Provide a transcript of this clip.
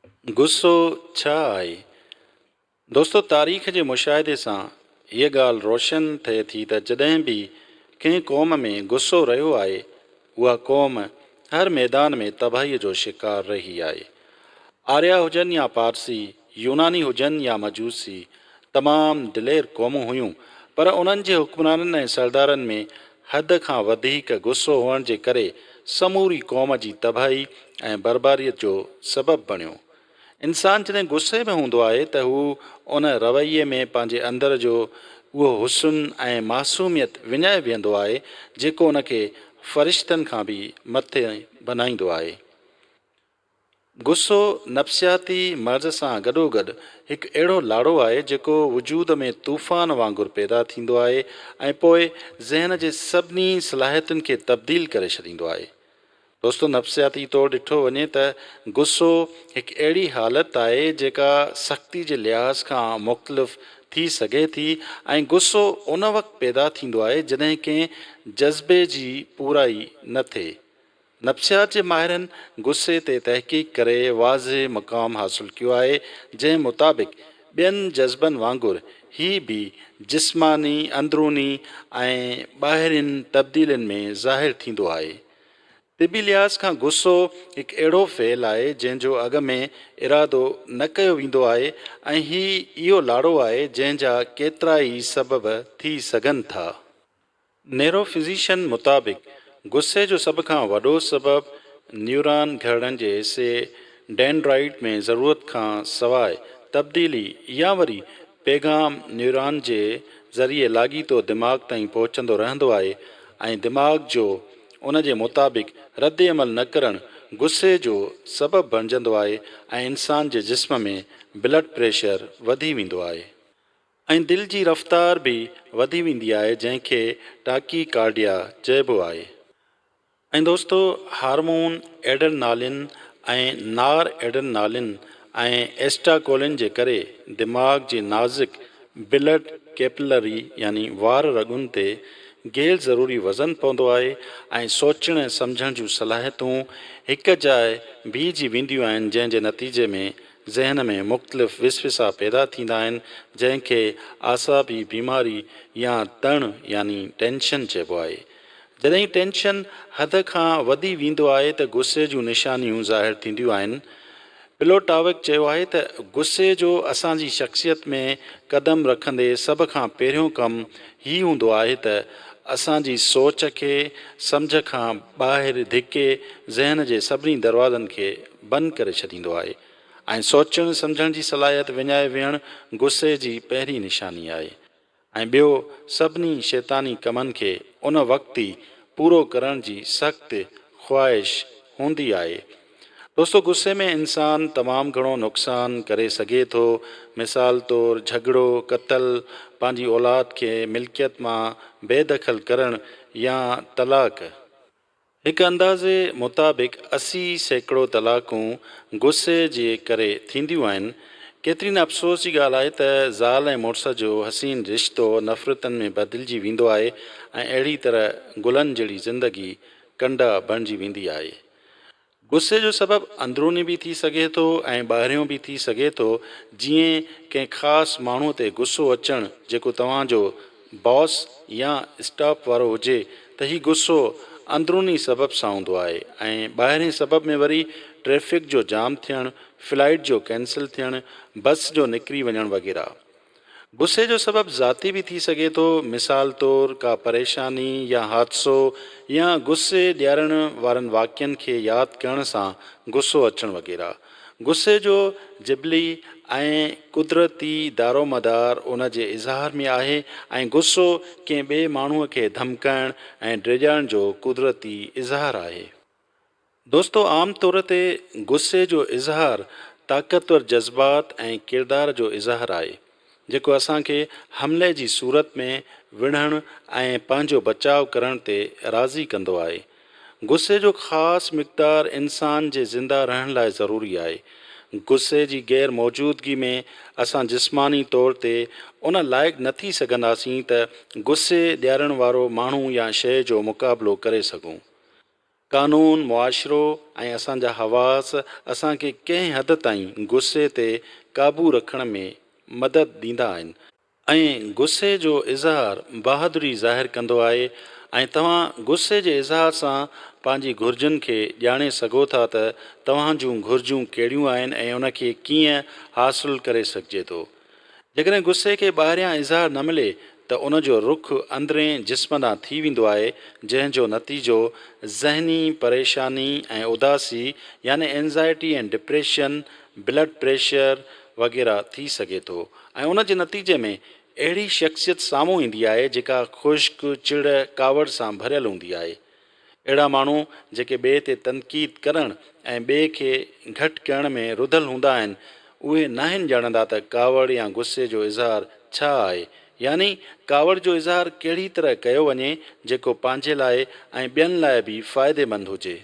गुस्सो छा आहे? दोस्तो, तारीख़ जे मुशाहिदे सां हीअ ॻाल्हि रोशन थिए थी त जॾहिं बि कंहिं क़ौम में गुस्सो रहियो आहे, उहा क़ौम हर मैदान में तबाहीअ जो शिकार रही आहे। आर्या हुजनि या पारसी, यूनानी हुजनि या मजूसी, तमामु दिलेर क़ौमूं हुयूं, पर उन्हनि जे हुक्मराननि ऐं सरदारनि में हद खां वधीक गुस्सो हुअण जे करे समूरी क़ौम जी तबाही ऐं बर्बादीअ जो सबबु बणियो। इंसान जॾहिं गुस्से में हूंदो आहे त हू उन रवैये में पंहिंजे अंदर जो उहो हुस्न ऐं मासूमियत विञाए वेहंदो आहे जेको उनखे फ़रिश्तनि खां बि मथे बनाईंदो आहे। गुस्सो नफ़्सियाती मर्ज़ सां गॾोगॾु हिकु अहिड़ो लाड़ो आहे जेको वजूद में तूफ़ान वांगुरु पैदा थींदो आहे ऐं पोइ ज़हन जे सभिनी सलाहियतुनि खे तब्दील करे छॾींदो आहे। दोस्तो, नफ़्सियाती तौरु ॾिठो वञे त गुस्सो हिकु अहिड़ी हालत आहे जेका सख़्ती जे लिहाज़ खां मुख़्तलिफ़ थी सघे थी ऐं गुस्सो उन वक़्तु पैदा थींदो आहे जॾहिं कंहिं जज़्बे जी पूराई न थिए। नफ़्सियात जे माहिरनि गुस्से ते तहक़ीक़ करे वाज़े मुक़ाम हासिलु कयो आहे जंहिं मुताबिक़ ॿियनि जज़्बनि वांगुरु ही बि जिस्मानी, अंदरूनी ऐं ॿाहिरियुनि तब्दीलियुनि में ज़ाहिरु थींदो आहे। तिबी लिहाज़ खां गुस्सो हिकु अहिड़ो फ़ेल आहे जंहिंजो अॻ में इरादो न कयो वेंदो आहे ऐं इहो लाड़ो आहे जंहिंजा केतिरा ई सबब थी सघनि था। न्यूरोफिज़िशियन मुताबिक़ गुस्से जो सभ खां वॾो सबबु न्यूरॉन घरड़नि जे हिसे डेंड्राइट में ज़रूरत खां सवाइ तब्दीली या वरी पैगाम न्यूरॉन जे ज़रिए लाॻीतो दिमाग़ ताईं पहुचंदो रहंदो आहे ऐं दिमाग़ जो उन जे मुताबिक़ रद्द अमल न करणु गुस्से जो सबबु बणिजंदो आहे ऐं इंसान जे जिस्म में ब्लड प्रेशर वधी वेंदो आहे ऐं दिलि जी रफ़्तार बि वधी वेंदी आहे जंहिंखे टाकीकार्डिया चइबो आहे। ऐं दोस्तो, हार्मोन एड्रेनालिन ऐं नार एड्रेनालिन ऐं एस्टाकोलिन जे करे दिमाग़ जे नाज़ुक ब्लड कैपिलरी यानी वार रॻुनि ते गैर ज़रूरी वज़न पवंदो आहे ऐं सोचण ऐं सम्झण जूं सलाहियतूं हिकु जाइ बीहिजी वेंदियूं आहिनि जंहिं जे नतीजे में ज़हन में मुख़्तलिफ़ विसविसा पैदा थींदा आहिनि जंहिंखे आसाबी बीमारी या तण यानी टेंशन चइबो आहे। जॾहिं टेंशन हद खां वधी वेंदो आहे त गुस्से जूं निशानियूं ज़ाहिर थींदियूं आहिनि। पिलोटाविक चयो आहे त गुस्से जो असांजी शख़्सियत में क़दम रखंदे सभ खां पहिरियों कमु हीउ हूंदो आहे त असांजी सोच खे सम्झ खां ॿाहिरि धिके ज़हन जे सभिनी दरवाज़नि खे बंदि करे छॾींदो आहे ऐं सोचण सम्झण जी सलाहियत विञाए वेहणु गुस्से जी पहिरीं निशानी आहे ऐं ॿियो सभिनी शैतानी कमनि खे उन वक़्तु ई पूरो करण जी सख़्तु ख़्वाहिश हूंदी आहे। दोस्तो, गुस्से में इंसान तमामु घणो नुक़सानु करे सघे थो। मिसाल तौरु झगड़ो, क़तल, पंहिंजी औलाद खे मिल्कियत मां बेदख़ल करणु या तलाक। हिकु अंदाज़े मुताबिक़ 80% तलाक़ूं गुस्से जे करे थींदियूं आहिनि। केतिरी न अफ़सोस जी ॻाल्हि आहे त ज़ाल ऐं मुड़ुस जो हसीन रिश्तो नफ़रतनि में बदिलजी वेंदो आहे ऐं अहिड़ी तरह गुलनि जहिड़ी ज़िंदगी कंडा बणिजी वेंदी आहे। गुस्से जो सबबु अंदरूनी बि थी सघे थो ऐं ॿाहिरियों बि थी सघे थो। जीअं कंहिं ख़ासि माण्हूअ ते गुस्सो अचणु जेको तव्हांजो बॉस या स्टाफ वारो हुजे त हीउ गुस्सो अंदरूनी सबबु सां हूंदो आहे ऐं ॿाहिरें सबब में वरी ट्रैफ़िक जो जाम थियणु, फ्लाइट जो कैंसिल थियणु, बस जो निकिरी वञणु वग़ैरह। गुस्से जो सबबु ज़ाती बि थी सघे थो। मिसाल तौरु का परेशानी या हादिसो या गुस्से ॾियारण वारनि वाक़िअनि खे यादि करण सां गुस्सो अचणु वग़ैरह। गुस्से जो जिबली ऐं कुदरती दारोमदार उन जे इज़हार में आहे ऐं गुस्सो कंहिं ॿिए माण्हूअ खे धमकाइण ऐं डिॼाइण जो कुदरती इज़हार आहे। दोस्तो, आम तौर ते गुस्से जो इज़हार ताक़तवर जज़्बात ऐं किरदार जो इज़हार आहे जेको असांखे हमले जी सूरत में विढ़णु ऐं पंहिंजो बचाव करण ते राज़ी कंदो आहे। गुस्से जो ख़ासि मिक़दारु इंसान जे ज़िंदा रहण लाइ ज़रूरी आहे। गुस्से जी गैर मौजूदगी में असां जिस्मानी तौर ते उन लाइक़ु न थी सघंदासीं त गुस्से ॾियारण वारो माण्हू या शइ जो मुक़ाबिलो करे सघूं। कानून, मुआशिरो ऐं असांजा हवास असांखे कंहिं हद ताईं गुस्से ते क़ाबू रखण में मदद ॾींदा आहिनि ऐं गुस्से जो इज़हार बहादुरी ज़ाहिर कंदो आहे ऐं तव्हां गुस्से जे इज़हार सां पंहिंजी घुर्जुनि खे ॼाणे सघो था त तव्हां जूं घुर्जूं कहिड़ियूं आहिनि ऐं उनखे कीअं हासिलु करे सघिजे थो। जेकॾहिं गुस्से खे ॿाहिरियां इज़हार न मिले त उन जो रुख अंदरें जिस्म ॾांहुं थी वेंदो आहे, जंहिंजो नतीजो ज़हनी परेशानी ऐं उदासी यानी एंज़ाइटी ऐं डिप्रेशन, ब्लड प्रेशर वग़ैरह थी सघे थो ऐं उन जे नतीजे में अहिड़ी शख़्सियत साम्हूं ईंदी आहे जेका ख़ुश्क, चिड़, कावड़ सां भरियल हूंदी आहे। अहिड़ा माण्हू जेके ॿिए ते तनक़ीद करणु ऐं ॿिए खे घटि करण में रुधल हूंदा आहिनि, उहे नाहिनि ॼाणंदा त कावड़ या गुस्से जो इज़हार छा आहे, यानी कावड़ जो इज़हार कहिड़ी तरह कयो वञे जेको पंहिंजे लाइ ऐं ॿियनि लाइ बि फ़ाइदेमंद हुजे।